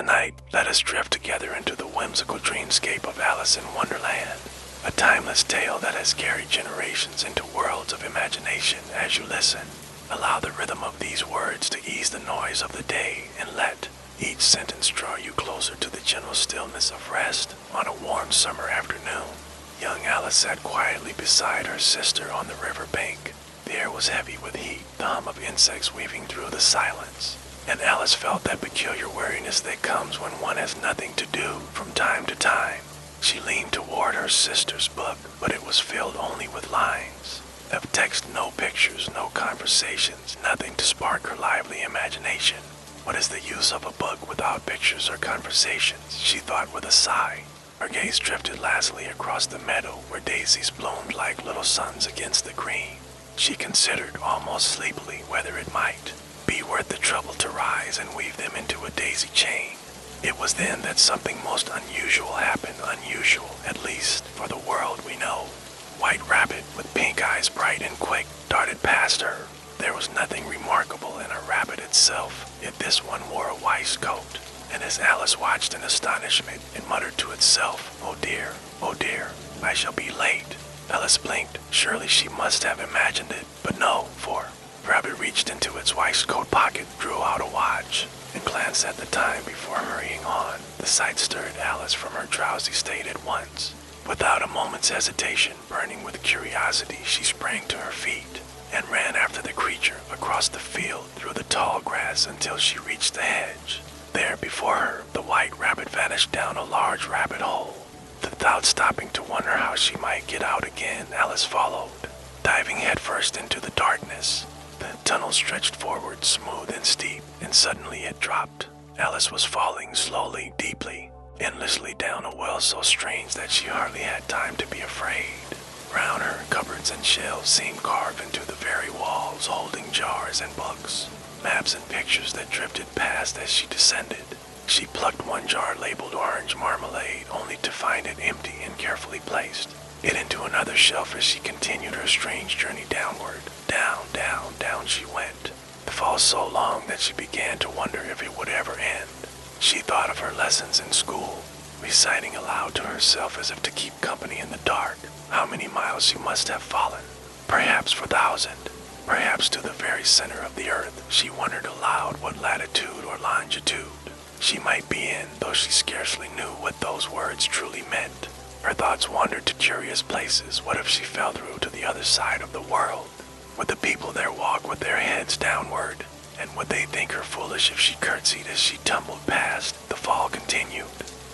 Tonight, let us drift together into the whimsical dreamscape of Alice in Wonderland, a timeless tale that has carried generations into worlds of imagination. As you listen, allow the rhythm of these words to ease the noise of the day and let each sentence draw you closer to the gentle stillness of rest on a warm summer afternoon. Young Alice sat quietly beside her sister on the river bank. The air was heavy with heat, the hum of insects weaving through the silence, and Alice felt that peculiar weariness that comes when one has nothing to do from time to time. She leaned toward her sister's book, but it was filled only with lines of text, no pictures, no conversations, nothing to spark her lively imagination. What is the use of a book without pictures or conversations? She thought with a sigh. Her gaze drifted lastly across the meadow where daisies bloomed like little suns against the green. She considered almost sleepily whether it might be worth the trouble to rise and weave them into a daisy chain. It was then that something most unusual happened, unusual, at least, for the world we know. White Rabbit, with pink eyes bright and quick, darted past her. There was nothing remarkable in a rabbit itself, yet this one wore a waistcoat, and as Alice watched in astonishment, it muttered to itself, oh dear, I shall be late." Alice blinked. Surely she must have imagined it, but no, for Rabbit reached into its waistcoat pocket, drew out a watch, and glanced at the time before hurrying on. The sight stirred Alice from her drowsy state at once. Without a moment's hesitation, burning with curiosity, she sprang to her feet and ran after the creature across the field through the tall grass until she reached the hedge. There before her, the White Rabbit vanished down a large rabbit hole. Without stopping to wonder how she might get out again, Alice followed, diving headfirst into the darkness. The tunnel stretched forward, smooth and steep, and suddenly it dropped. Alice was falling slowly, deeply, endlessly down a well so strange that she hardly had time to be afraid. Round her, cupboards and shelves seemed carved into the very walls, holding jars and books, maps and pictures that drifted past as she descended. She plucked one jar labeled orange marmalade, only to find it empty and carefully placed. It into another shelf as she continued her strange journey downward. Down she went. The fall so long that she began to wonder if it would ever end. She thought of her lessons in school, reciting aloud to herself as if to keep company in the dark. How many miles she must have fallen. Perhaps 4,000. Perhaps to the very center of the earth. She wondered aloud what latitude or longitude she might be in, though she scarcely knew what those words truly meant. Her thoughts wandered to curious places. What if she fell through to the other side of the world? Would the people there walk with their heads downward? And would they think her foolish if she curtsied as she tumbled past? The fall continued.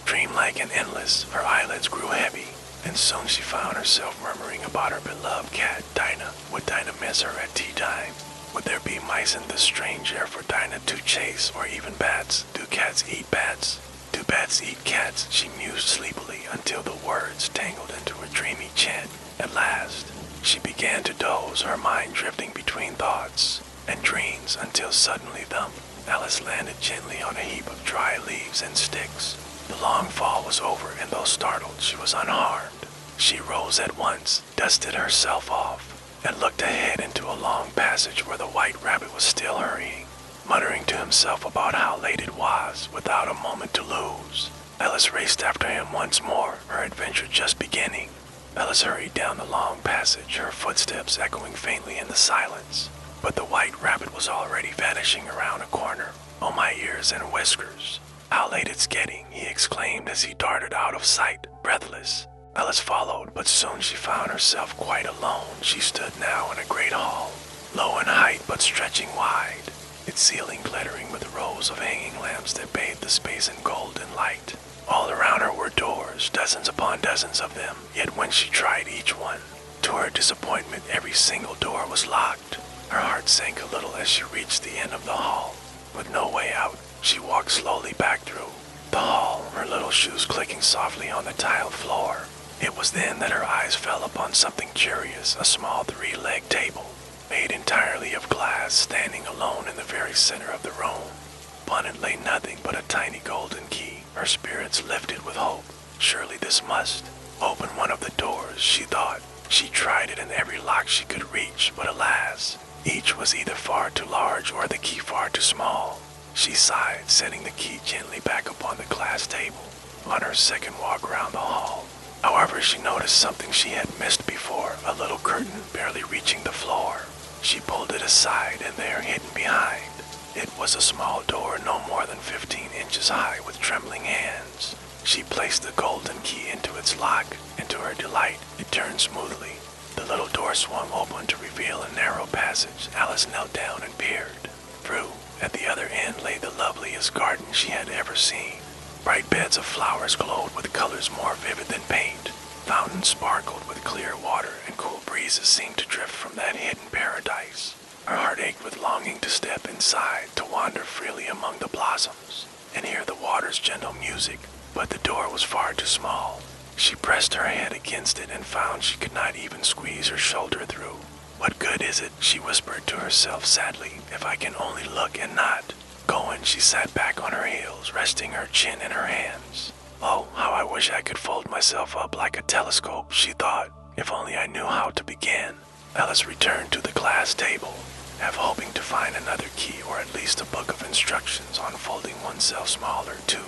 Dreamlike and endless, her eyelids grew heavy, and soon she found herself murmuring about her beloved cat, Dinah. Would Dinah miss her at tea time? Would there be mice in this strange air for Dinah to chase, or even bats? Do cats eat bats? Do bats eat cats? She mused sleepily until the words tangled into a dreamy chant. At last, she began to doze, her mind drifting between thoughts and dreams until suddenly thump, Alice landed gently on a heap of dry leaves and sticks. The long fall was over, and though startled, she was unharmed. She rose at once, dusted herself off, and looked ahead into a long passage where the White Rabbit was still hurrying, muttering to himself about how late it was, without a moment to lose. Alice raced after him once more, her adventure just beginning. Alice hurried down the long passage, her footsteps echoing faintly in the silence. But the White Rabbit was already vanishing around a corner. "Oh, my ears and whiskers, how late it's getting," he exclaimed as he darted out of sight, breathless. Alice followed, but soon she found herself quite alone. She stood now in a great hall, low in height but stretching wide, its ceiling glittering with rows of hanging lamps that bathed the space in golden light. All around her were doors, dozens upon dozens of them, yet when she tried each one, to her disappointment every single door was locked. Her heart sank a little as she reached the end of the hall. With no way out, she walked slowly back through the hall, her little shoes clicking softly on the tiled floor. It was then that her eyes fell upon something curious, a small 3-legged table, made entirely of glass, standing alone in the very center of the room. Upon it lay nothing but a tiny golden key. Her spirits lifted with hope. Surely this must open one of the doors, she thought. She tried it in every lock she could reach, but alas, each was either far too large or the key far too small. She sighed, setting the key gently back upon on her second walk around the hall. However, she noticed something she had missed before, a little curtain barely reaching the floor. She pulled it aside, and there, hidden behind, it was a small door no more than 15 inches high. With trembling hands, she placed the golden key into its lock, and to her delight, it turned smoothly. The little door swung open to reveal a narrow passage. Alice knelt down and peered through. At the other end lay the loveliest garden she had ever seen. Bright beds of flowers glowed with colors more vivid than paint. Fountains sparkled with clear water, and cool breezes seemed to drift from that hidden paradise. Her heart ached with longing to step inside, to wander freely among the blossoms, and hear the water's gentle music, but the door was far too small. She pressed her head against it and found she could not even squeeze her shoulder through. "What good is it?" she whispered to herself sadly, "if I can only look and not go?" And she sat back on her heels, resting her chin in her hands. "Oh, how I wish I could fold myself up like a telescope," she thought. "If only I knew how to begin." Alice returned to the glass table, half hoping to find another key or at least a book of instructions on folding oneself smaller. To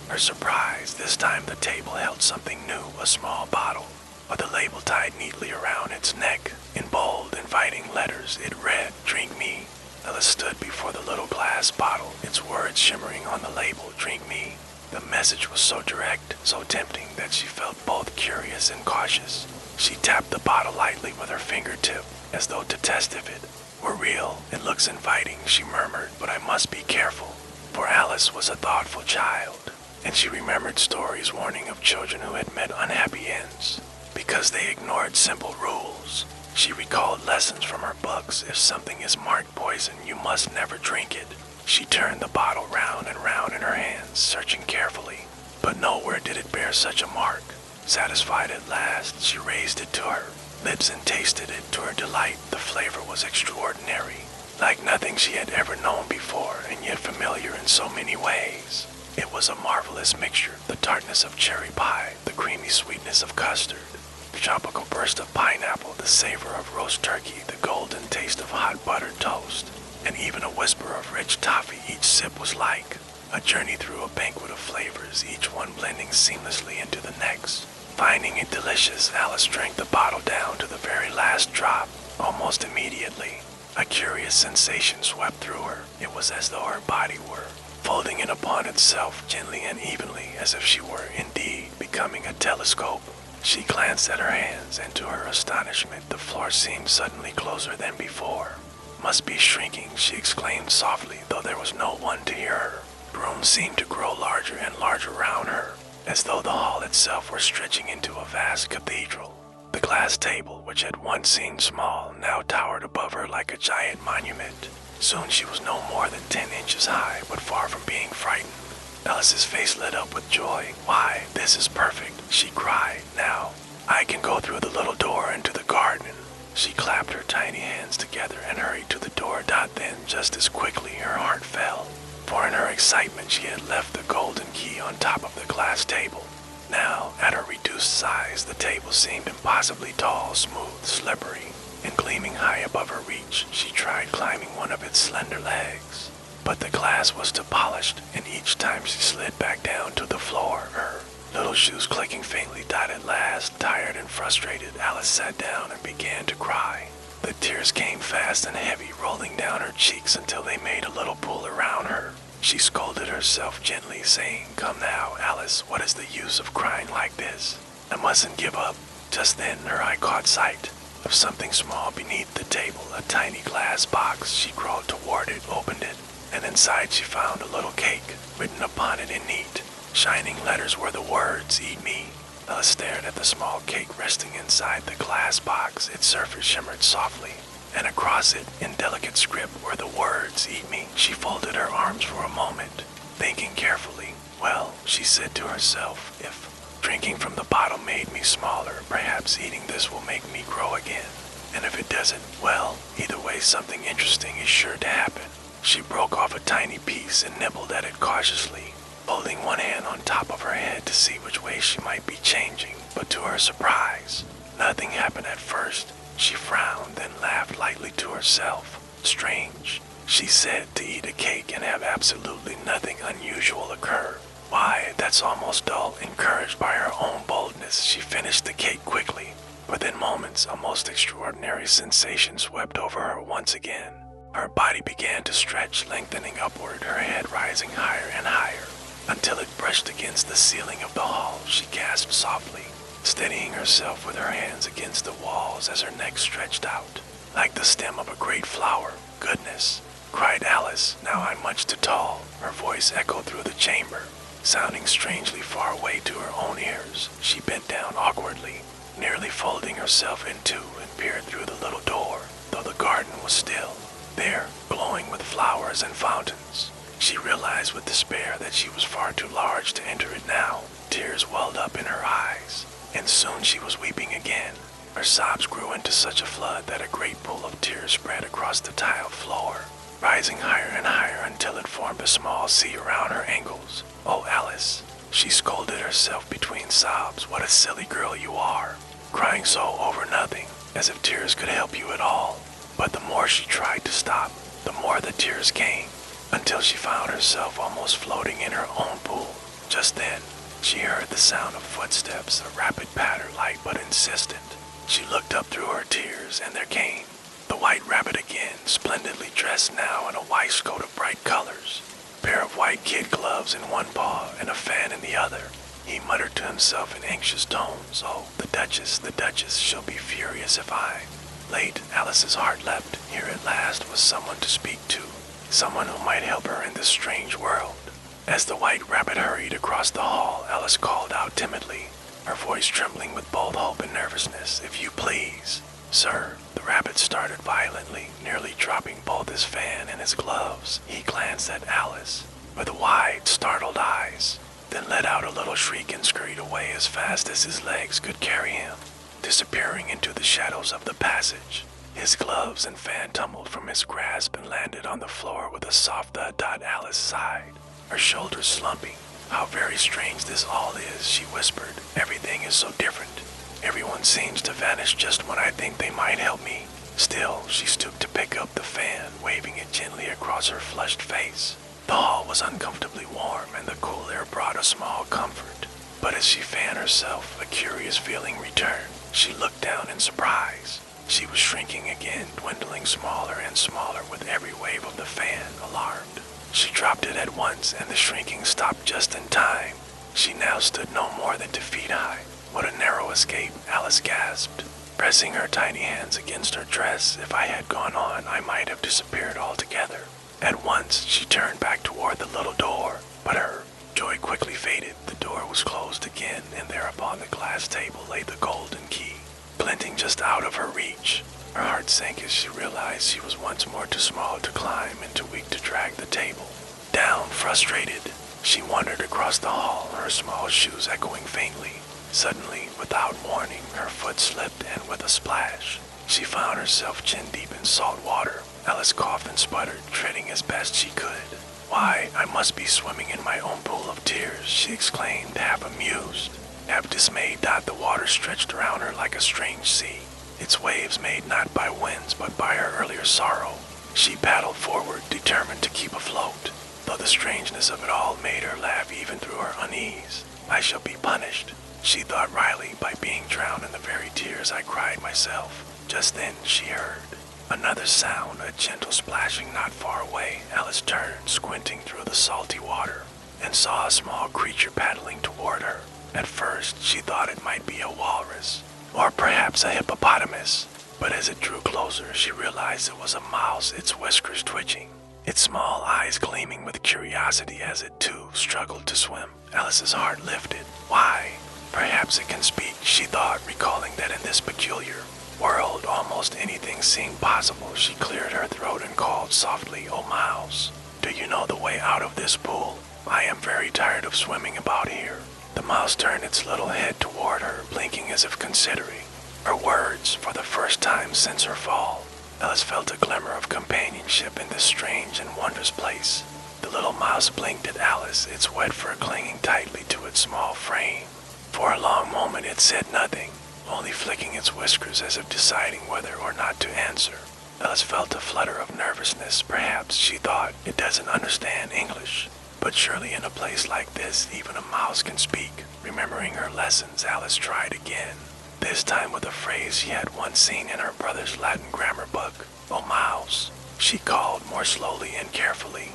her surprise, this time the table held something new, a small bottle, with a label tied neatly around its neck. In bold, inviting letters, it read, "Drink me." Alice stood before the little glass bottle, its words shimmering on the label, "Drink me." The message was so direct, so tempting, that she felt both curious and cautious. She tapped the bottle lightly with her fingertip, as though to test if it were real. "It looks inviting," she murmured, "but I must be careful." For Alice was a thoughtful child, and she remembered stories warning of children who had met unhappy ends because they ignored simple rules. She recalled lessons from her books. If something is marked poison, you must never drink it. She turned the bottle round and round in her hands, searching carefully, but nowhere did it bear such a mark. Satisfied at last, she raised it to her lips and tasted it. To her delight, the flavor was extraordinary, like nothing she had ever known before, and yet familiar in so many ways. It was a marvelous mixture, the tartness of cherry pie, the creamy sweetness of custard, the tropical burst of pineapple, the savor of roast turkey, the golden taste of hot buttered toast, and even a whisper of rich toffee. Each sip was like a journey through a banquet of flavors, each one blending seamlessly into the next. Finding it delicious, Alice drank the bottle down to the very last drop. Almost immediately, a curious sensation swept through her. It was as though her body were folding in upon itself gently and evenly, as if she were indeed becoming a telescope. She glanced at her hands, and to her astonishment, the floor seemed suddenly closer than before. "Must be shrinking," she exclaimed softly, though there was no one to hear her. The room seemed to grow larger and larger round her, as though the hall itself were stretching into a vast cathedral. The glass table, which had once seemed small, now towered above her like a giant monument. Soon she was no more than 10 inches high, but far from being frightened. Alice's face lit up with joy. "Why, this is perfect," she cried. "Now, I can go through the little door into the garden." She clapped her tiny hands together and hurried to the door. Then, just as quickly, her heart fell, for in her excitement she had left the golden key on top of the glass table. Now, at her reduced size, the table seemed impossibly tall, smooth, slippery, and gleaming high above her reach. She tried climbing one of its slender legs, but the glass was too polished, and each time she slid back down to the floor, her little shoes clicking faintly. At last, tired and frustrated, Alice sat down and began to cry. The tears came fast and heavy, rolling down her cheeks until they made a little pool around her. She scolded herself gently, saying, "Come now, Alice, what is the use of crying like this? I mustn't give up." Just then her eye caught sight of something small beneath the table, a tiny glass box. She crawled toward it, opened it, and inside she found a little cake. Written upon it in neat, shining letters were the words, "Eat me." Alice stared at the small cake resting inside the glass box. Its surface shimmered softly, and across it, in delicate script, were the words, "Eat me." She folded her arms for a moment, thinking carefully. "Well," she said to herself, "if drinking from the bottle made me smaller, perhaps eating this will make me grow again. And if it doesn't, well, either way something interesting is sure to happen." She broke off a tiny piece and nibbled at it cautiously, holding one hand on top of her head to see which way she might be changing. But to her surprise, nothing happened at first. She frowned, then laughed lightly to herself. Strange, she said, to eat a cake and have absolutely nothing unusual occur. Why, that's almost dull. Encouraged by her own boldness, she finished the cake quickly. Within moments, a most extraordinary sensation swept over her once again. Her body began to stretch, lengthening upward, her head rising higher and higher, until it brushed against the ceiling of the hall. She gasped softly, steadying herself with her hands against the walls as her neck stretched out, like the stem of a great flower. "Goodness," cried Alice, "now I'm much too tall." Her voice echoed through the chamber, sounding strangely far away to her own ears. She bent down awkwardly, nearly folding herself in two, and peered through the little door, though the garden was still there, glowing with flowers and fountains. She realized with despair that she was far too large to enter it now. Tears welled up in her eyes, and soon she was weeping again. Her sobs grew into such a flood that a great pool of tears spread across the tiled floor, rising higher and higher until it formed a small sea around her ankles. "Oh, Alice," she scolded herself between sobs, "what a silly girl you are, crying so over nothing, as if tears could help you at all." But the more she tried to stop, the more the tears came, until she found herself almost floating in her own pool. Just then, she heard the sound of footsteps, a rapid patter, light but insistent. She looked up through her tears, and there came the white rabbit again, splendidly dressed now in a waistcoat of bright colors, a pair of white kid gloves in one paw and a fan in the other. He muttered to himself in anxious tones, "Oh, the Duchess shall be furious if I'm late." Alice's heart leapt. Here at last was someone to speak to, someone who might help her in this strange world. As the white rabbit hurried across the hall, Alice called out timidly, her voice trembling with both hope and nervousness, "If you please, sir." The rabbit started violently, nearly dropping both his fan and his gloves. He glanced at Alice with wide, startled eyes, then let out a little shriek and scurried away as fast as his legs could carry him, disappearing into the shadows of the passage. His gloves and fan tumbled from his grasp and landed on the floor with a soft thud. Alice sighed, her shoulders slumping. "How very strange this all is," she whispered. "Everything is so different. Everyone seems to vanish just when I think they might help me." Still, she stooped to pick up the fan, waving it gently across her flushed face. The hall was uncomfortably warm, and the cool air brought a small comfort. But as she fanned herself, a curious feeling returned. She looked down in surprise. She was shrinking again, dwindling smaller and smaller with every wave of the fan. Alarmed, she dropped it at once, and the shrinking stopped just in time. She now stood no more than 2 feet high. "What a narrow escape," Alice gasped, pressing her tiny hands against her dress. "If I had gone on, I might have disappeared altogether." At once, she turned back toward the little door, but her joy quickly faded. The door was closed again, and there upon the glass table lay the golden key, glinting just out of her reach. Her heart sank as she realized she was once more too small to climb and too weak to drag the table down. Frustrated, she wandered across the hall, her small shoes echoing faintly. Suddenly, without warning, her foot slipped, and with a splash, she found herself chin deep in salt water. Alice coughed and sputtered, treading as best she could. "Why, I must be swimming in my own pool of tears," she exclaimed, half amused, half dismayed. The water stretched around her like a strange sea, its waves made not by winds but by her earlier sorrow. She paddled forward, determined to keep afloat, though the strangeness of it all made her laugh even through her unease. "I shall be punished," she thought wryly, "by being drowned in the very tears I cried myself." Just then she heard another sound, a gentle splashing not far away. Alice turned, squinting through the salty water, and saw a small creature paddling toward her. At first, she thought it might be a walrus, or perhaps a hippopotamus, but as it drew closer, she realized it was a mouse, its whiskers twitching, its small eyes gleaming with curiosity as it too struggled to swim. Alice's heart lifted. "Why, perhaps it can speak," she thought, recalling that in this peculiar world almost anything seemed possible. She cleared her throat and called softly, "Oh, mouse, do you know the way out of this pool? I am very tired of swimming about here." The mouse turned its little head toward her, blinking as if considering her words. For the first time since her fall, Alice felt a glimmer of companionship in this strange and wondrous place. The little mouse blinked at Alice, its wet fur clinging tightly to its small frame. For a long moment it said nothing, only flicking its whiskers as if deciding whether or not to answer. Alice felt a flutter of nervousness. Perhaps, she thought, it doesn't understand English. But surely in a place like this, even a mouse can speak. Remembering her lessons, Alice tried again. This time with a phrase she had once seen in her brother's Latin grammar book. "Oh, mouse," she called more slowly and carefully.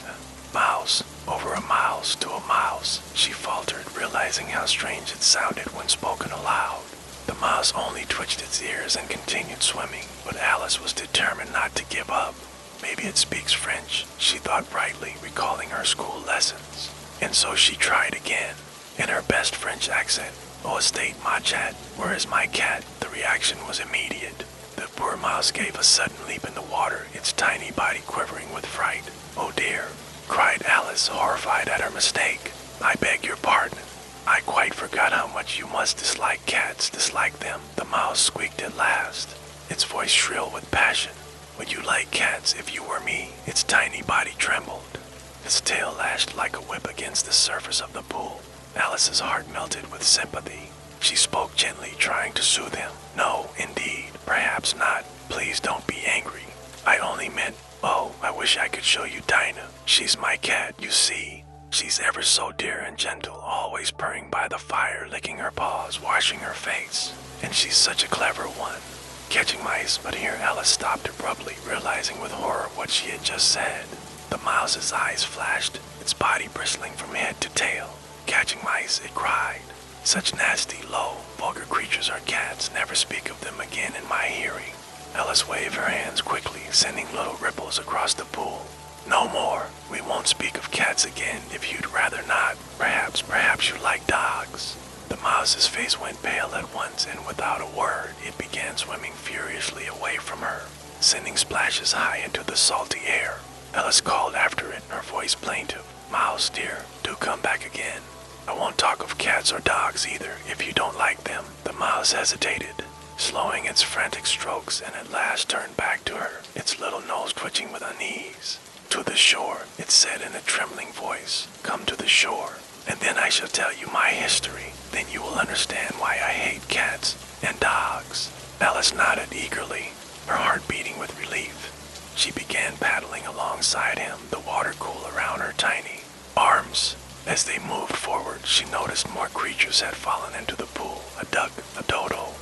"Mouse, over a mouse to a mouse," she faltered, realizing how strange it sounded when spoken aloud. The mouse only twitched its ears and continued swimming, but Alice was determined not to give up. Maybe it speaks French, she thought brightly, recalling her school lessons. And so she tried again, in her best French accent. "Oh, estate, ma chat, where is my cat?" The reaction was immediate. The poor mouse gave a sudden leap in the water, its tiny body quivering with fright. "Oh dear," cried Alice, horrified at her mistake. "I beg your pardon. I quite forgot how much you must dislike cats, dislike them." The mouse squeaked at last, its voice shrill with passion. "Would you like cats if you were me?" Its tiny body trembled. Its tail lashed like a whip against the surface of the pool. Alice's heart melted with sympathy. She spoke gently, trying to soothe him. "No, indeed, perhaps not. Please don't be angry. I only meant, oh, I wish I could show you Dinah. She's my cat, you see. She's ever so dear and gentle, always purring by the fire, licking her paws, washing her face. And she's such a clever one." Catching mice, but here Alice stopped abruptly, realizing with horror what she had just said. The mouse's eyes flashed, its body bristling from head to tail. "Catching mice," it cried. "Such nasty, low, vulgar creatures are cats. Never speak of them again in my hearing." Alice waved her hands quickly, sending little ripples across the pool. "No more. We won't speak of cats again if you'd rather not. Perhaps you like dogs." The mouse's face went pale at once, and without a word, it began swimming furiously away from her, sending splashes high into the salty air. Alice called after it, her voice plaintive. "Mouse, dear, do come back again. I won't talk of cats or dogs either, if you don't like them." The mouse hesitated, slowing its frantic strokes, and at last turned back to her, its little nose twitching with unease. "To the shore," it said in a trembling voice. "Come to the shore, and then I shall tell you my history. Then you will understand why I hate cats and dogs." Alice nodded eagerly, her heart beating with relief. She began paddling alongside him, the water cool around her tiny arms. As they moved forward, she noticed more creatures had fallen into the pool. A duck, a dodo,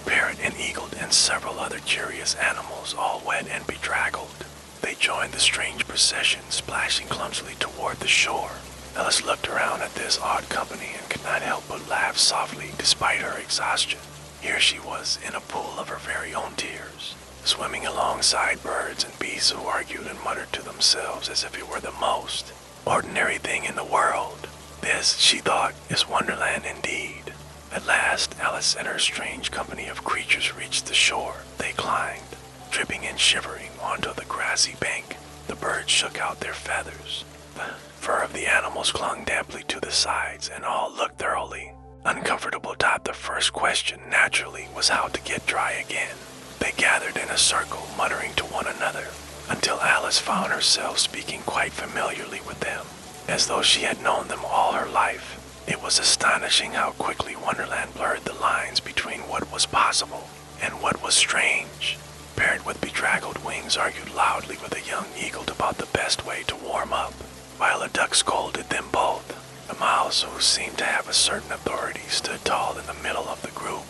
parrot and eagle, and several other curious animals, all wet and bedraggled. They joined the strange procession, splashing clumsily toward the shore. Alice looked around at this odd company and could not help but laugh softly despite her exhaustion. Here she was in a pool of her very own tears, swimming alongside birds and beasts who argued and muttered to themselves as if it were the most ordinary thing in the world. This, she thought, is Wonderland indeed. At last, Alice and her strange company of creatures reached the shore. They climbed, dripping and shivering, onto the grassy bank. The birds shook out their feathers. The fur of the animals clung damply to the sides, and all looked thoroughly uncomfortable. The first question, naturally, was how to get dry again. They gathered in a circle, muttering to one another, until Alice found herself speaking quite familiarly with them, as though she had known them all her life. It was astonishing how quickly Wonderland blurred the lines between what was possible and what was strange. A parrot with bedraggled wings argued loudly with a young eagle about the best way to warm up, while a duck scolded them both. The mouse, who seemed to have a certain authority, stood tall in the middle of the group,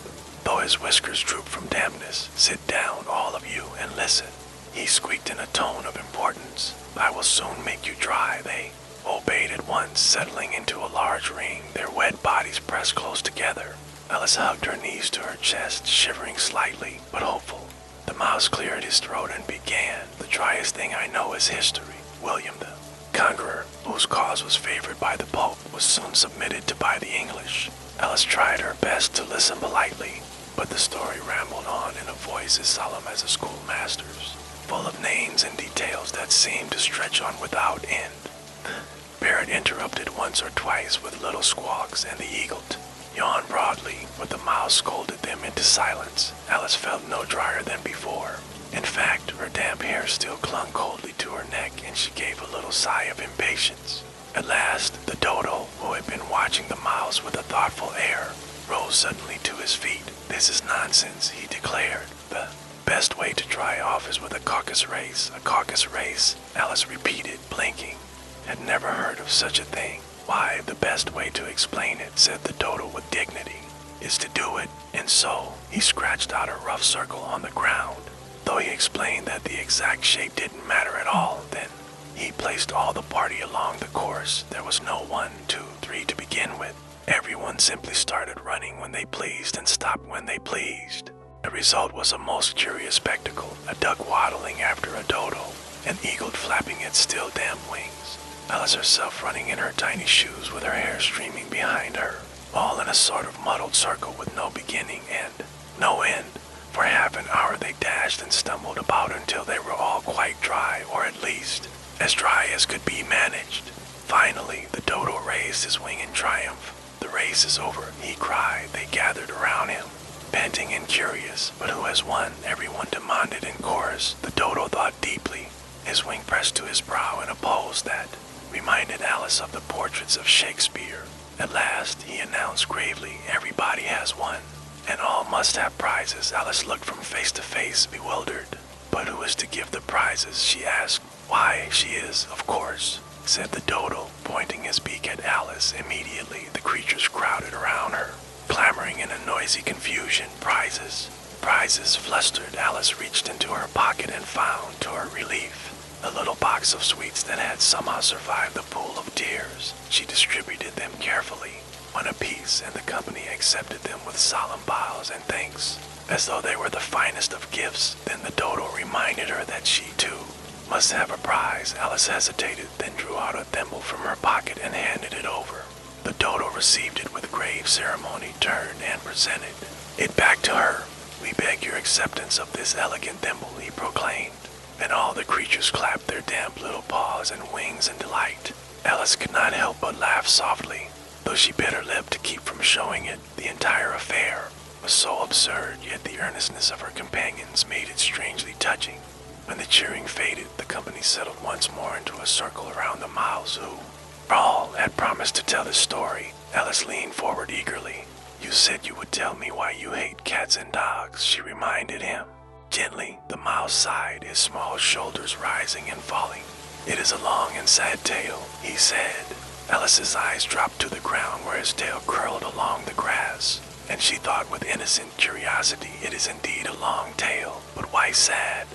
though his whiskers drooped from dampness. "Sit down, all of you, and listen," he squeaked in a tone of importance. "I will soon make you dry." They obeyed at once, settling into a large ring, their wet bodies pressed close together. Alice hugged her knees to her chest, shivering slightly, but hopeful. The mouse cleared his throat and began. "The driest thing I know is history. William the Conqueror, whose cause was favored by the Pope, was soon submitted to by the English." Alice tried her best to listen politely, but the story rambled on in a voice as solemn as a schoolmaster's, full of names and details that seemed to stretch on without end. The parrot interrupted once or twice with little squawks, and the eagle yawned broadly, but the mouse scolded them into silence. Alice felt no drier than before. In fact, her damp hair still clung coldly to her neck, and she gave a little sigh of impatience. At last, the dodo, who had been watching the mouse with a thoughtful air, rose suddenly to his feet. "This is nonsense," he declared. "The best way to dry off is with a caucus race." "A caucus race," Alice repeated, blinking. had never heard of such a thing. Why, the best way to explain it, said the dodo with dignity, is to do it. And so, he scratched out a rough circle on the ground. Though he explained that the exact shape didn't matter at all, then he placed all the party along the course. There was no 1, 2, 3 to begin with. Everyone simply started running when they pleased and stopped when they pleased. The result was a most curious spectacle, a duck waddling after a dodo, an eagle flapping its still damp wings, Alice herself running in her tiny shoes with her hair streaming behind her, all in a sort of muddled circle with no beginning and no end. For half an hour they dashed and stumbled about until they were all quite dry, or at least as dry as could be managed. Finally, the dodo raised his wing in triumph. "The race is over," he cried. They gathered around him, panting and curious. "But who has won?" everyone demanded in chorus. The dodo thought deeply, his wing pressed to his brow in a pose that reminded Alice of the portraits of Shakespeare. At last, he announced gravely, "Everybody has won, and all must have prizes." Alice looked from face to face, bewildered. "But who is to give the prizes?" she asked. "Why, she is, of course," said the dodo, pointing his beak at Alice. Immediately, the creatures crowded around her, clamoring in a noisy confusion. Prizes, prizes, flustered. Alice reached into her pocket and found, to her relief, a little box of sweets that had somehow survived the pool of tears. She distributed them carefully, one apiece, and the company accepted them with solemn bows and thanks, as though they were the finest of gifts. Then the dodo reminded her that she, too, must have a prize. Alice hesitated, then drew out a thimble from her pocket and handed it over. The dodo received it with grave ceremony, turned and presented it back to her. "We beg your acceptance of this elegant thimble," he proclaimed, and all the creatures clapped their damp little paws and wings in delight. Alice could not help but laugh softly, though she bit her lip to keep from showing it. The entire affair was so absurd, yet the earnestness of her companions made it strangely touching. When the cheering faded, the company settled once more into a circle around the mouse who, all, had promised to tell his story. Alice leaned forward eagerly. "You said you would tell me why you hate cats and dogs," she reminded him. Gently, the mouse sighed, his small shoulders rising and falling. "It is a long and sad tale," he said. Alice's eyes dropped to the ground where his tail curled along the grass, and she thought with innocent curiosity, "It is indeed a long tale, but why sad?"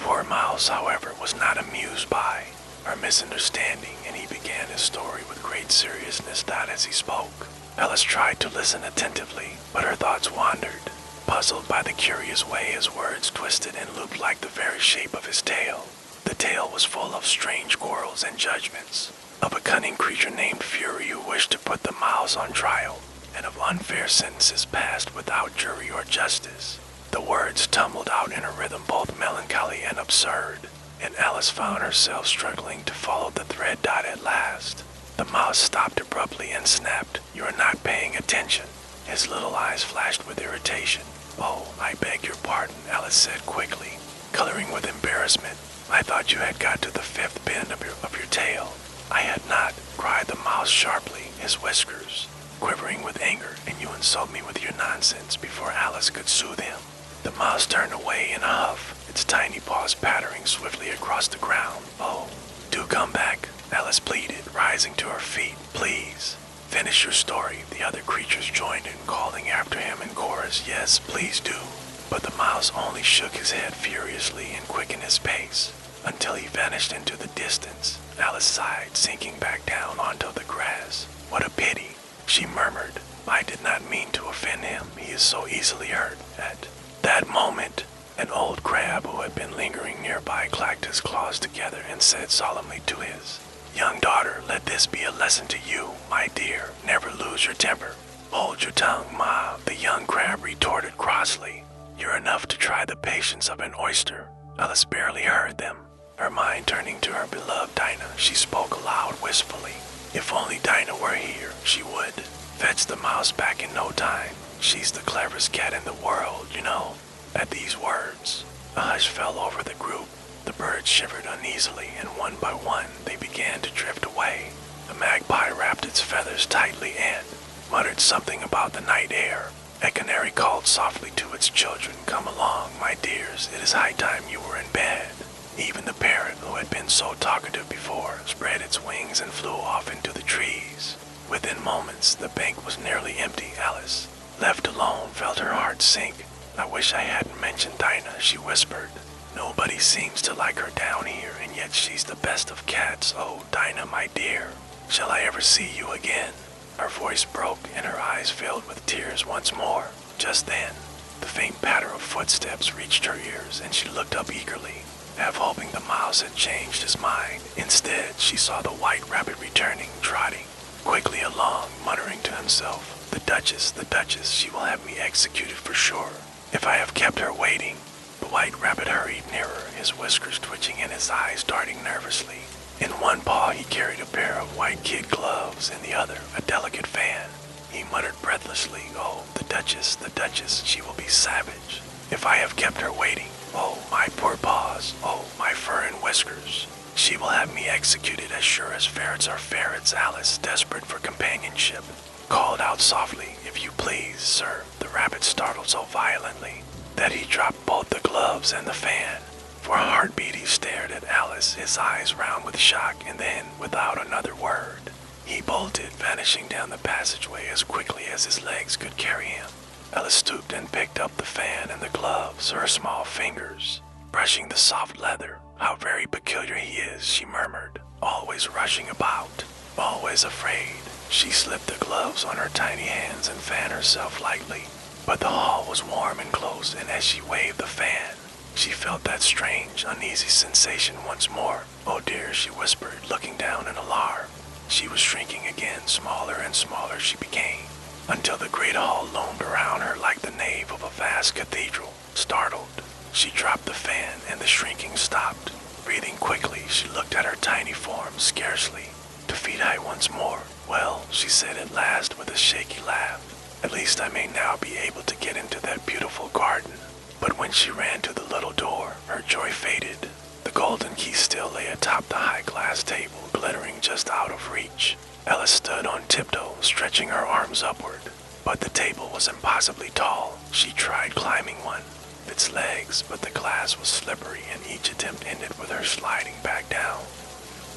Poor Mouse, however, was not amused by her misunderstanding, and he began his story with great seriousness, not as he spoke. Alice tried to listen attentively, but her thoughts wandered, puzzled by the curious way his words twisted and looped like the very shape of his tail. The tale was full of strange quarrels and judgments, of a cunning creature named Fury who wished to put the mouse on trial, and of unfair sentences passed without jury or justice. The words tumbled out in a rhythm both melancholy and absurd, and Alice found herself struggling to follow the thread dot at last. The mouse stopped abruptly and snapped, "You are not paying attention." His little eyes flashed with irritation. "Oh, I beg your pardon," Alice said quickly, coloring with embarrassment. "I thought you had got to the fifth bend of your tail." "I had not," cried the mouse sharply, his whiskers quivering with anger, "and you insult me with your nonsense." Before Alice could soothe him, the mouse turned away in a huff, its tiny paws pattering swiftly across the ground. "Oh, do come back," Alice pleaded, rising to her feet. "Please, finish your story." The other creatures joined in, calling after him in chorus, "Yes, please do." But the mouse only shook his head furiously and quickened his pace until he vanished into the distance. Alice sighed, sinking back down onto the grass. "What a pity," she murmured. "I did not mean to offend him. He is so easily hurt." At that moment, an old crab who had been lingering nearby clacked his claws together and said solemnly to his young daughter, "Let this be a lesson to you, my dear. Never lose your temper." "Hold your tongue, Ma," the young crab retorted crossly. "You're enough to try the patience of an oyster." Alice barely heard them. Her mind turning to her beloved Dinah, she spoke aloud wistfully. If only Dinah were here, she would fetch the mouse back in no time. She's the cleverest cat in the world, you know. At these words, a hush fell over the group. The birds shivered uneasily, and one by one they began to drift away. The magpie wrapped its feathers tightly and muttered something about the night air. A canary called softly to its children, "Come along, my dears, it is high time you were in bed." Even the parrot, who had been so talkative before, spread its wings and flew off into the trees. Within moments, the bank was nearly empty. Alice, left alone, felt her heart sink. "I wish I hadn't mentioned Dinah," she whispered. "Nobody seems to like her down here, and yet she's the best of cats. Oh, Dinah, my dear, shall I ever see you again?" Her voice broke and her eyes filled with tears once more. Just then, the faint patter of footsteps reached her ears, and she looked up eagerly, half hoping the mouse had changed his mind. Instead, she saw the white rabbit returning, trotting quickly along, muttering to himself, the Duchess, she will have me executed for sure, if I have kept her waiting." The white rabbit hurried nearer, his whiskers twitching and his eyes darting nervously. In one paw he carried a pair of white kid gloves, in the other a delicate fan. He muttered breathlessly, "Oh, the Duchess, she will be savage, if I have kept her waiting. Oh, my poor paws, oh, my fur and whiskers. She will have me executed as sure as ferrets are ferrets." Alice, desperate for companionship, called out softly, "If you please, sir." The rabbit startled so violently that he dropped both the gloves and the fan. For a heartbeat he stared at Alice, his eyes round with shock, and then, without another word, he bolted, vanishing down the passageway as quickly as his legs could carry him. Alice stooped and picked up the fan and the gloves, her small fingers brushing the soft leather. "How very peculiar he is," she murmured, "always rushing about, always afraid." She slipped the gloves on her tiny hands and fanned herself lightly. But the hall was warm and close, and as she waved the fan, she felt that strange, uneasy sensation once more. "Oh dear," she whispered, looking down in alarm. She was shrinking again, smaller and smaller she became, until the great hall loomed around her like the nave of a vast cathedral. Startled, she dropped the fan and the shrinking stopped. Breathing quickly, she looked at her tiny form, scarcely 2 feet high once more. "Well," she said at last with a shaky laugh, "at least I may now be able to get into that beautiful garden." But when she ran to the little door, her joy faded. The golden key still lay atop the high glass table, glittering just out of reach. Alice stood on tiptoe, stretching her arms upward. But the table was impossibly tall. She tried climbing one of its legs, but the glass was slippery, and each attempt ended with her sliding back down.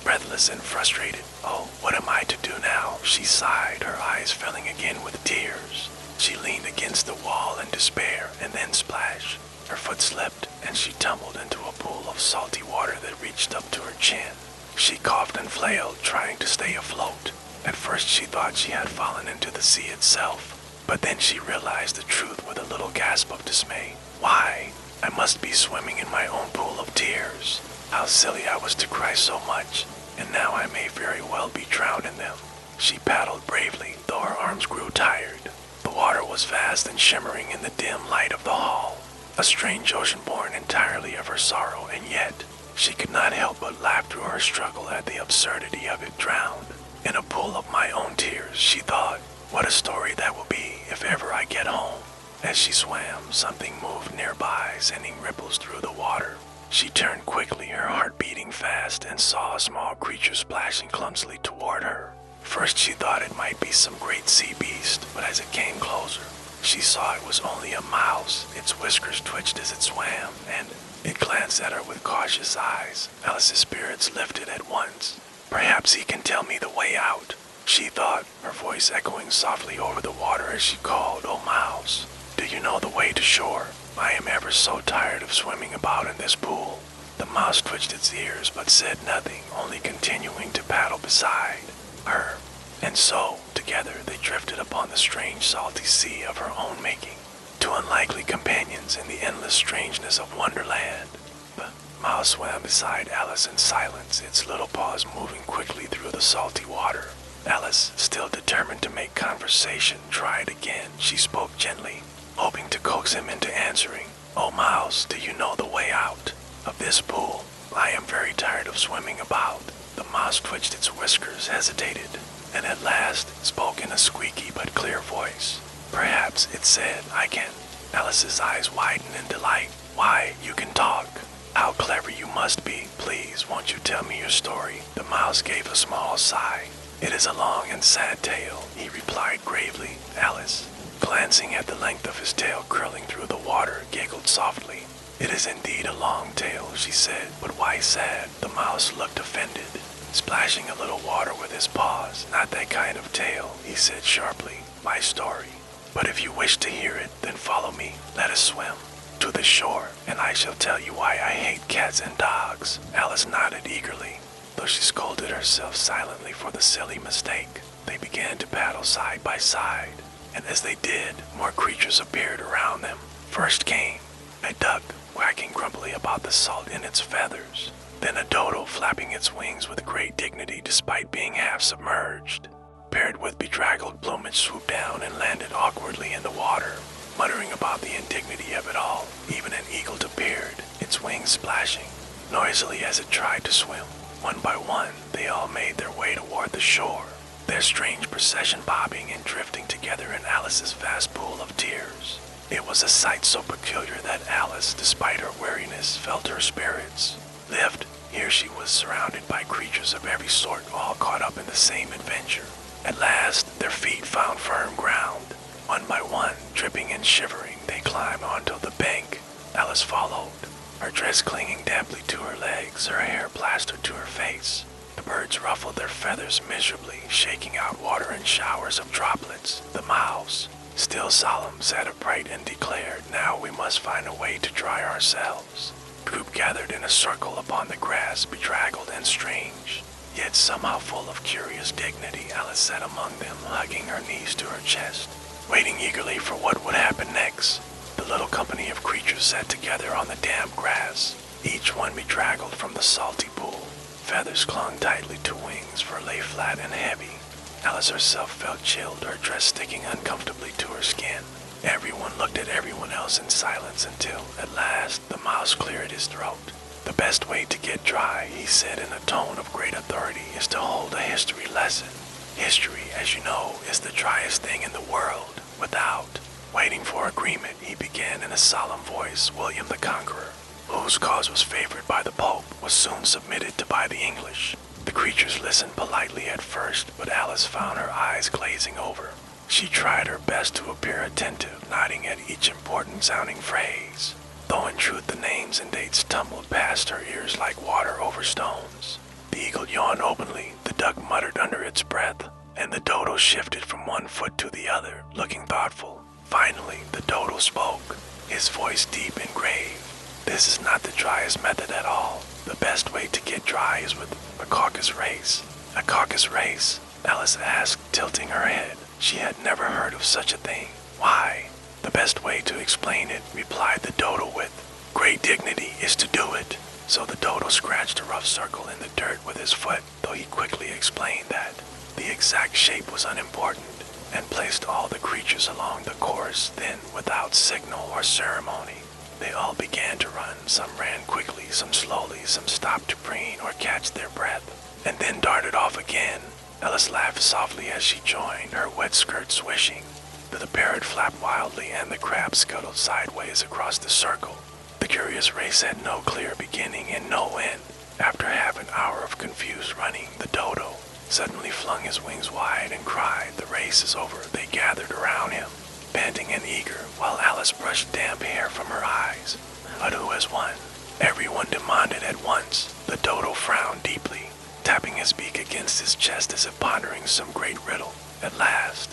Breathless and frustrated, "Oh, what am I to do now?" she sighed, her eyes filling again with tears. She leaned against the wall in despair, and then splash! Her foot slipped, and she tumbled into a pool of salty water that reached up to her chin. She coughed and flailed, trying to stay afloat. At first she thought she had fallen into the sea itself, but then she realized the truth with a little gasp of dismay. "Why, I must be swimming in my own pool of tears. How silly I was to cry so much, and now I may very well be drowned in them." She paddled bravely, though her arms grew tired. The water was vast and shimmering in the dim light of the hall, a strange ocean born entirely of her sorrow, and yet she could not help but laugh through her struggle at the absurdity of it. "Drowned in a pool of my own tears," she thought. "What a story that will be if ever I get home." As she swam, something moved nearby, sending ripples through the water. She turned quickly, her heart beating fast, and saw a small creature splashing clumsily toward her. First she thought it might be some great sea beast, but as it came closer, she saw it was only a mouse. Its whiskers twitched as it swam, and it glanced at her with cautious eyes. Alice's spirits lifted at once. "Perhaps he can tell me the way out," she thought, her voice echoing softly over the water as she called, "Oh, mouse, do you know the way to shore? I am ever so tired of swimming about in this pool." The mouse twitched its ears but said nothing, only continuing to paddle beside her. And so, together, they drifted upon the strange salty sea of her own making, 2 unlikely companions in the endless strangeness of Wonderland. The mouse swam beside Alice in silence, its little paws moving quickly through the salty water. Alice, still determined to make conversation, tried again. She spoke gently, hoping to coax him into answering. "Oh, mouse, do you know the way out of this pool? I am very tired of swimming about." The mouse twitched its whiskers, hesitated, and at last spoke in a squeaky but clear voice. "Perhaps," it said, "I can." Alice's eyes widened in delight. "Why, you can talk. How clever you must be. Please, won't you tell me your story?" The mouse gave a small sigh. "It is a long and sad tale," he replied gravely. Alice, glancing at the length of his tail curling through the water, giggled softly. "It is indeed a long tale," she said, "but why sad?" The mouse looked offended, splashing a little water with his paws. "Not that kind of tale," he said sharply. "My story. But if you wish to hear it, then follow me. Let us swim to the shore, and I shall tell you why I hate cats and dogs." Alice nodded eagerly, though she scolded herself silently for the silly mistake. They began to paddle side by side, and as they did, more creatures appeared around them. First came a duck quacking grumpily about the salt in its feathers, then a dodo flapping its wings with great dignity despite being half submerged. Paired with bedraggled plumage swooped down and landed awkwardly in the water, muttering about the indignity of it all. Even an eagle appeared, its wings splashing noisily as it tried to swim. One by one, they all made their way toward the shore, their strange procession bobbing and drifting together in Alice's vast pool of tears. It was a sight so peculiar that Alice, despite her weariness, felt her spirits lift. Here she was surrounded by creatures of every sort, all caught up in the same adventure. At last, their feet found firm ground. One by one, dripping and shivering, they climbed onto the bank. Alice followed, her dress clinging damply to her legs, her hair plastered to her face. The birds ruffled their feathers miserably, shaking out water in showers of droplets. The mouse, still solemn, sat upright and declared, "Now we must find a way to dry ourselves." The group gathered in a circle upon the grass, bedraggled and strange, yet somehow full of curious dignity. Alice sat among them, hugging her knees to her chest, waiting eagerly for what would happen next. The little company of creatures sat together on the damp grass, each one bedraggled from the salty pool. Feathers clung tightly to wings, fur lay flat and heavy. Alice herself felt chilled, her dress sticking uncomfortably to her skin. Everyone looked at everyone else in silence until, at last, the mouse cleared his throat. "The best way to get dry," he said in a tone of great authority, "is to hold a history lesson. History, as you know, is the driest thing in the world. Without waiting for agreement, he began in a solemn voice, William the Conqueror, whose cause was favored by the Pope, was soon submitted to by the English." The creatures listened politely at first, but Alice found her eyes glazing over. She tried her best to appear attentive, nodding at each important-sounding phrase, though in truth the names and dates tumbled past her ears like water over stones. The eagle yawned openly, the duck muttered under its breath, and the dodo shifted from one foot to the other, looking thoughtful. Finally, the dodo spoke, his voice deep and grave. "This is not the driest method at all. The best way to get dry is with a caucus race." "A caucus race?" Alice asked, tilting her head. She had never heard of such a thing. "Why, the best way to explain it," replied the dodo with great dignity, "is to do it." So the dodo scratched a rough circle in the dirt with his foot, though he quickly explained that the exact shape was unimportant, and placed all the creatures along the course. Then, without signal or ceremony, they all began to run. Some ran quickly, some slowly, some stopped to preen or catch their breath, and then darted off again. Alice laughed softly as she joined, her wet skirt swishing. The parrot flapped wildly, and the crab scuttled sideways across the circle. The curious race had no clear beginning and no end. After half an hour of confused running, the dodo suddenly flung his wings wide and cried, "The race is over." They gathered around him, panting and eager, while Alice brushed damp hair from her eyes. "But who has won?" everyone demanded at once. The dodo frowned deeply, tapping his beak against his chest as if pondering some great riddle. At last,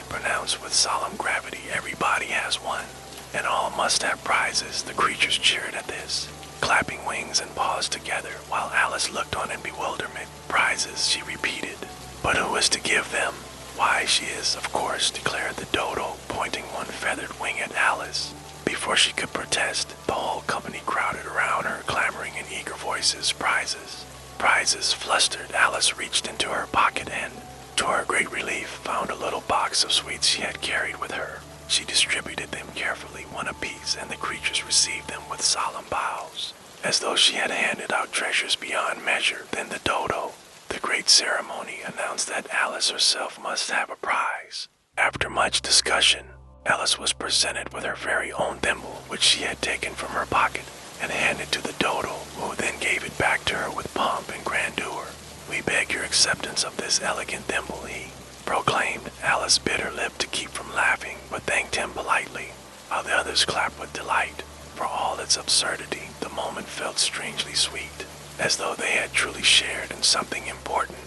pronounced with solemn gravity, "Everybody has won, and all must have prizes." The creatures cheered at this, clapping wings and paws together, while Alice looked on in bewilderment. "Prizes," she repeated. "But who is to give them?" "Why, she is, of course," declared the dodo, pointing one feathered wing at Alice. Before she could protest, the whole company crowded around her, clamoring in eager voices, "Prizes! Prizes!" Flustered, Alice reached into her pocket and, to her great relief, found a little box of sweets she had carried with her. She distributed them carefully, one apiece, and the creatures received them with solemn bows, as though she had handed out treasures beyond measure. Then the dodo, the great ceremony, announced that Alice herself must have a prize. After much discussion, Alice was presented with her very own thimble, which she had taken from her pocket and handed to the dodo, who then gave it back to her with pomp and grandeur. "We beg your acceptance of this elegant thimble," he proclaimed. Alice bit her lip to keep from laughing, but thanked him politely, while the others clapped with delight. for all its absurdity, the moment felt strangely sweet, as though they had truly shared in something important.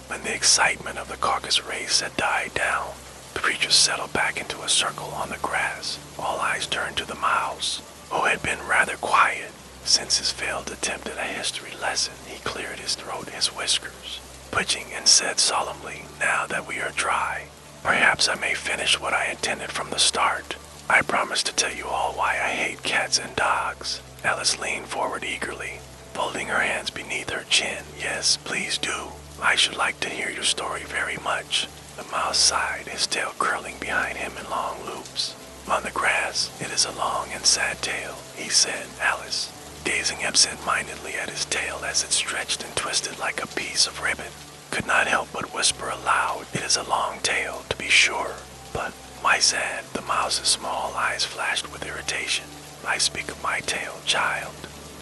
When the excitement of the caucus race had died down, the creatures settled back into a circle on the grass. All eyes turned to the mouse, who had been rather quiet. Since his failed attempt at a history lesson, he cleared his throat, his whiskers twitching, and said solemnly, "Now that we are dry, perhaps I may finish what I intended from the start. I promise to tell you all why I hate cats and dogs." Alice leaned forward eagerly, folding her hands beneath her chin. "Yes, please do. I should like to hear your story very much." The mouse sighed, his tail curling behind him in long loops. "On the grass, it is a long and sad tale," he said. Alice, gazing absent-mindedly at his tail as it stretched and twisted like a piece of ribbon, could not help but whisper aloud, "It is a long tale, to be sure, but why sad?" The mouse's small eyes flashed with irritation. "I speak of my tail, child."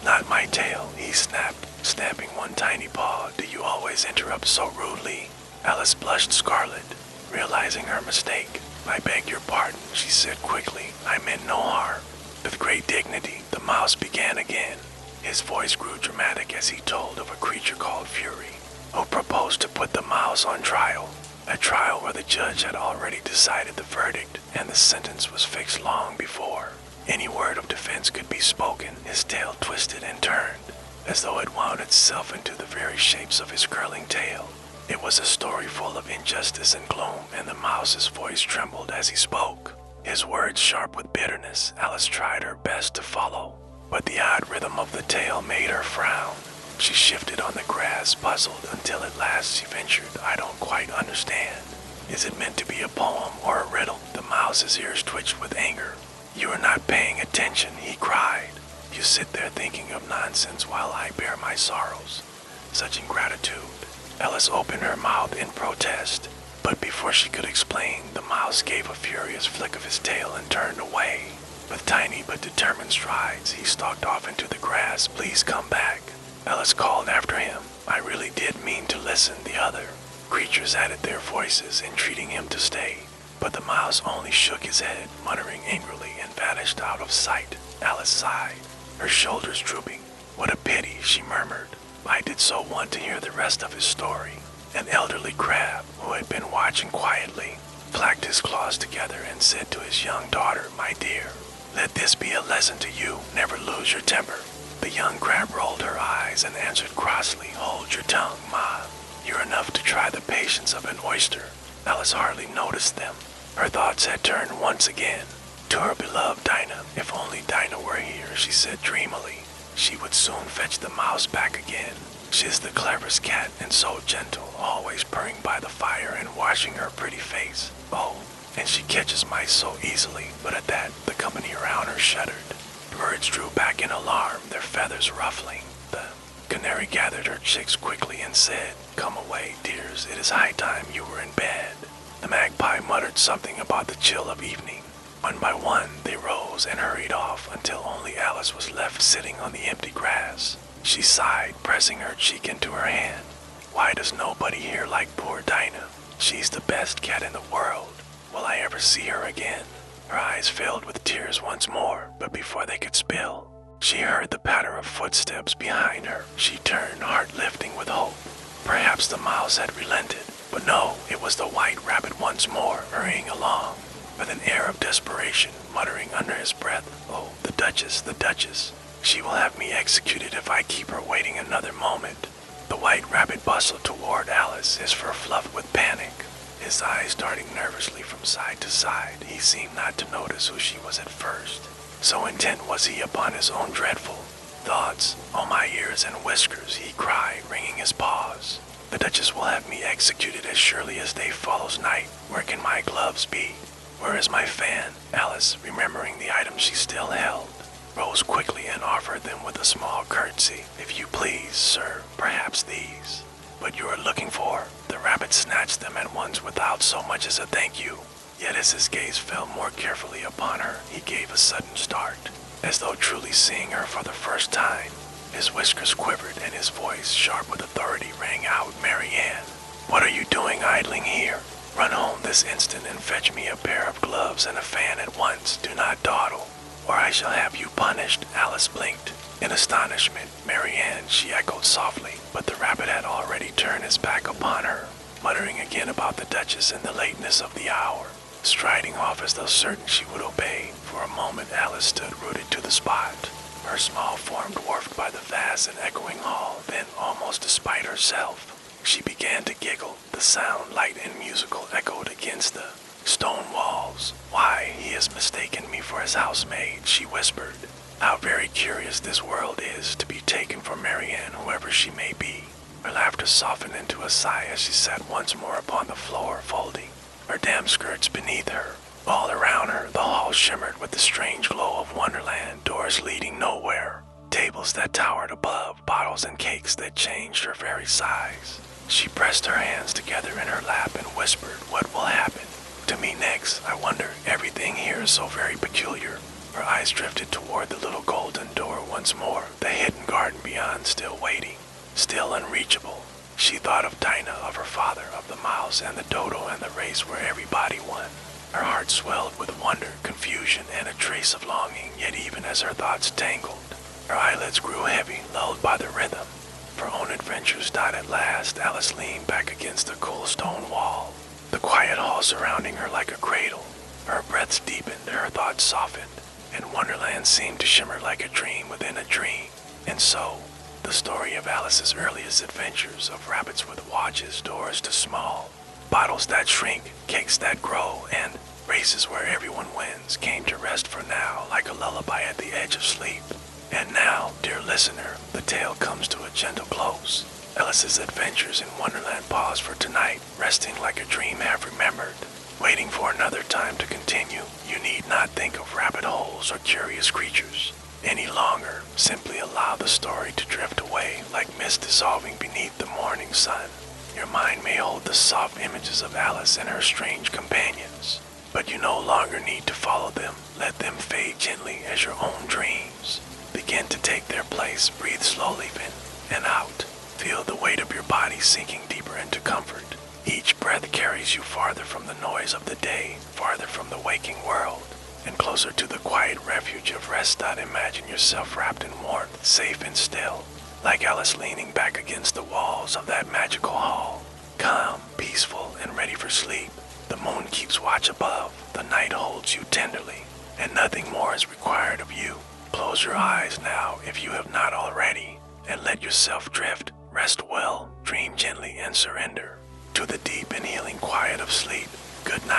"Not my tail," he snapped, stamping one tiny paw. "Do you always interrupt so rudely?" Alice blushed scarlet, realizing her mistake. "I beg your pardon," she said quickly. "I meant no harm." With great dignity, the mouse began again. His voice grew dramatic as he told of a creature called Fury, who proposed to put the mouse on trial. A trial where the judge had already decided the verdict, and the sentence was fixed long before any word of defense could be spoken. His tail twisted and turned, as though it wound itself into the very shapes of his curling tail. It was a story full of injustice and gloom, and the mouse's voice trembled as he spoke, his words sharp with bitterness. Alice tried her best to follow, but the odd rhythm of the tale made her frown. She shifted on the grass, puzzled, until at last she ventured, "I don't quite understand. Is it meant to be a poem or a riddle?" The mouse's ears twitched with anger. "You are not paying attention," he cried. "You sit there thinking of nonsense while I bear my sorrows. Such ingratitude." Alice opened her mouth in protest, but before she could explain, the mouse gave a furious flick of his tail and turned away. With tiny but determined strides, he stalked off into the grass. "Please come back," Alice called after him. "I really did mean to listen." The other creatures added their voices, entreating him to stay, but the mouse only shook his head, muttering angrily, and vanished out of sight. Alice sighed, her shoulders drooping. "What a pity," she murmured. "I did so want to hear the rest of his story." An elderly crab, who had been watching quietly, clacked his claws together and said to his young daughter, "My dear, let this be a lesson to you. Never lose your temper." The young crab rolled her eyes and answered crossly, "Hold your tongue, Ma. You're enough to try the patience of an oyster." Alice hardly noticed them. Her thoughts had turned once again to her beloved Dinah. If only Dinah were here, she said dreamily. She would soon fetch the mouse back again. She's the cleverest cat, and so gentle, always purring by the fire and washing her pretty face. Oh, and she catches mice so easily. But at that, the company around her shuddered. The birds drew back in alarm, their feathers ruffling. The canary gathered her chicks quickly and said, "Come away, dears, it is high time you were in bed." The magpie muttered something about the chill of evening. One by one, they rose and hurried off until only Alice was left sitting on the empty grass. She sighed, pressing her cheek into her hand. "Why does nobody here like poor Dinah? She's the best cat in the world. Will I ever see her again?" Her eyes filled with tears once more, but before they could spill, she heard the patter of footsteps behind her. She turned, heart lifting with hope. Perhaps the mouse had relented, but no, it was the white rabbit once more, hurrying along with an air of desperation, muttering under his breath, "Oh, the Duchess, the Duchess. She will have me executed if I keep her waiting another moment." The white rabbit bustled toward Alice, his fur fluffed with panic, his eyes darting nervously from side to side. He seemed not to notice who she was at first, so intent was he upon his own dreadful thoughts. "Oh, my ears and whiskers," he cried, wringing his paws. "The Duchess will have me executed as surely as day follows night. Where can my gloves be? Where is my fan?" Alice, remembering the items she still held, rose quickly and offered them with a small curtsy. "If you please, sir, perhaps these." "What you are looking for?" The rabbit snatched them at once without so much as a thank you. Yet as his gaze fell more carefully upon her, he gave a sudden start, as though truly seeing her for the first time. His whiskers quivered and his voice, sharp with authority, rang out, "Marianne, what are you doing idling here? Run home this instant and fetch me a pair of gloves and a fan at once. Do not dawdle." or I shall have you punished, Alice blinked. In astonishment, Marianne, she echoed softly, but the rabbit had already turned his back upon her, muttering again about the Duchess and the lateness of the hour. Striding off as though certain she would obey, for a moment Alice stood rooted to the spot, her small form dwarfed by the vast and echoing hall. Then, almost despite herself, she began to giggle. The sound, light and musical, echoed against the stone walls. "Why, he has mistaken me for his housemaid," she whispered. "How very curious this world is, to be taken for Marianne, whoever she may be." Her laughter softened into a sigh as she sat once more upon the floor, folding her damp skirts beneath her. All around her, the hall shimmered with the strange glow of Wonderland, doors leading nowhere, tables that towered above, bottles and cakes that changed her very size. She pressed her hands together in her lap and whispered, "What will happen to me next? I wonder. Everything here is so very peculiar." Her eyes drifted toward the little golden door once more, the hidden garden beyond still waiting, still unreachable. She thought of Dinah, of her father, of the mouse and the dodo and the race where everybody won. Her heart swelled with wonder, confusion, and a trace of longing, yet even as her thoughts tangled, her eyelids grew heavy, lulled by the rhythm. Her own adventures died at last. Alice leaned back against the cool stone wall, the quiet hall surrounding her like a cradle. Her breaths deepened, her thoughts softened, and Wonderland seemed to shimmer like a dream within a dream. And so, the story of Alice's earliest adventures, of rabbits with watches, doors to small, bottles that shrink, cakes that grow, and races where everyone wins, came to rest for now like a lullaby at the edge of sleep. And now, dear listener, the tale comes to a gentle close. Alice's adventures in Wonderland pause for tonight, resting like a dream half remembered, waiting for another time to continue. You need not think of rabbit holes or curious creatures any longer. Simply allow the story to drift away like mist dissolving beneath the morning sun. Your mind may hold the soft images of Alice and her strange companions, but you no longer need to follow them. Let them fade gently as your own dreams begin to take their place. Breathe slowly in and out. Feel the weight of your body sinking deeper into comfort. Each breath carries you farther from the noise of the day, farther from the waking world, and closer to the quiet refuge of rest. Imagine yourself wrapped in warmth, safe and still, like Alice leaning back against the walls of that magical hall, calm, peaceful, and ready for sleep. The moon keeps watch above, the night holds you tenderly, and nothing more is required of you. Close your eyes now if you have not already, and let yourself drift. Rest well, dream gently, and surrender to the deep and healing quiet of sleep. Good night.